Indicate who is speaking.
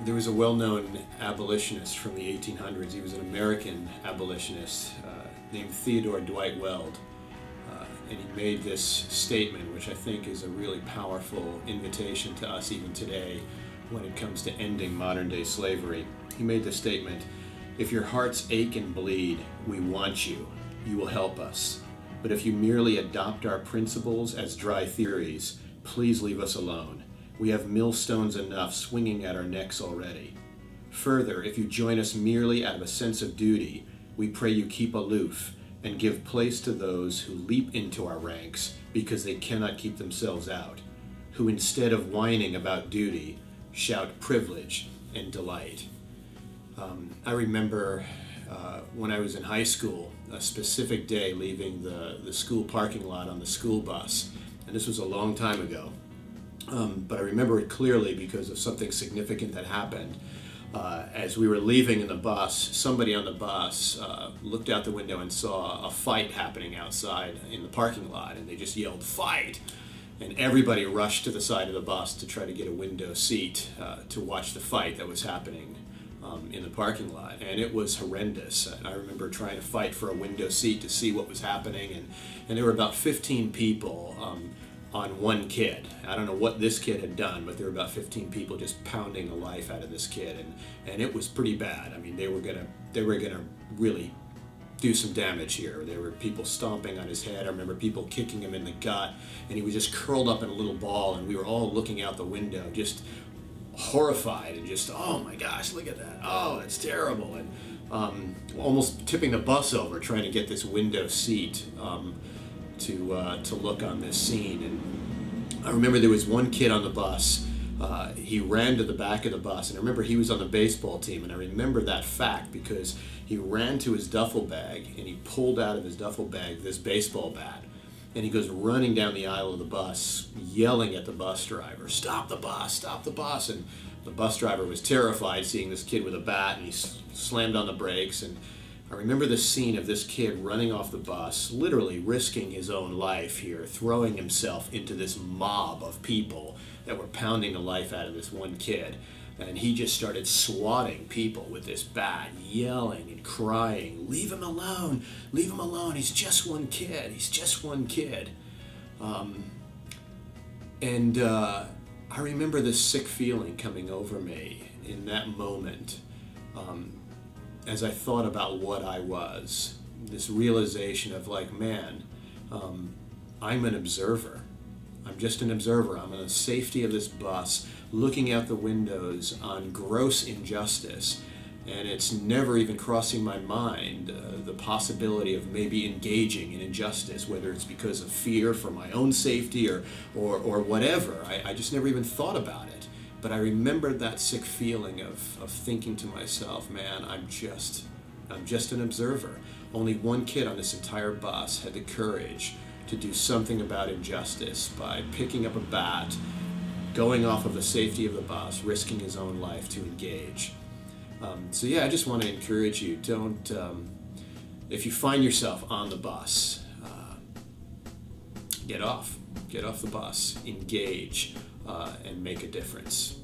Speaker 1: There was a well-known abolitionist from the 1800s. He was an American abolitionist named Theodore Dwight Weld. And he made this statement, which I think is a really powerful invitation to us even today when it comes to ending modern-day slavery. He made the statement, "If your hearts ache and bleed, we want you. You will help us. But if you merely adopt our principles as dry theories, please leave us alone. We have millstones enough swinging at our necks already. Further, if you join us merely out of a sense of duty, we pray you keep aloof and give place to those who leap into our ranks because they cannot keep themselves out, who instead of whining about duty, shout privilege and delight." I remember when I was in high school, a specific day leaving the school parking lot on the school bus, and this was a long time ago. But I remember it clearly because of something significant that happened. As we were leaving in the bus, somebody on the bus looked out the window and saw a fight happening outside in the parking lot, and they just yelled, "Fight!" And everybody rushed to the side of the bus to try to get a window seat to watch the fight that was happening in the parking lot. And it was horrendous. And I remember trying to fight for a window seat to see what was happening, and there were about 15 people on one kid. I don't know what this kid had done, but there were about 15 people just pounding the life out of this kid, and it was pretty bad. I mean, they were gonna really do some damage here. There were people stomping on his head. I remember people kicking him in the gut, and he was just curled up in a little ball, and we were all looking out the window, just horrified, and just, oh my gosh, look at that. Oh, that's terrible. And almost tipping the bus over, trying to get this window seat to look on this scene. And I remember there was one kid on the bus. He ran to the back of the bus, and I remember he was on the baseball team, and I remember that fact because he ran to his duffel bag and he pulled out of his duffel bag this baseball bat, and he goes running down the aisle of the bus yelling at the bus driver, "Stop the bus, stop the bus." And the bus driver was terrified seeing this kid with a bat, and he slammed on the brakes. And I remember the scene of this kid running off the bus, literally risking his own life here, throwing himself into this mob of people that were pounding the life out of this one kid. And he just started swatting people with this bat, yelling and crying, "Leave him alone, leave him alone, he's just one kid, he's just one kid." I remember this sick feeling coming over me in that moment. As I thought about what I was, this realization of like, man, I'm an observer. I'm just an observer. I'm in the safety of this bus, looking out the windows on gross injustice, and it's never even crossing my mind the possibility of maybe engaging in injustice, whether it's because of fear for my own safety or whatever. I just never even thought about it. But I remembered that sick feeling of thinking to myself, man, I'm just an observer. Only one kid on this entire bus had the courage to do something about injustice by picking up a bat, going off of the safety of the bus, risking his own life to engage. So yeah, I just want to encourage you, don't, if you find yourself on the bus, get off the bus, engage, and make a difference.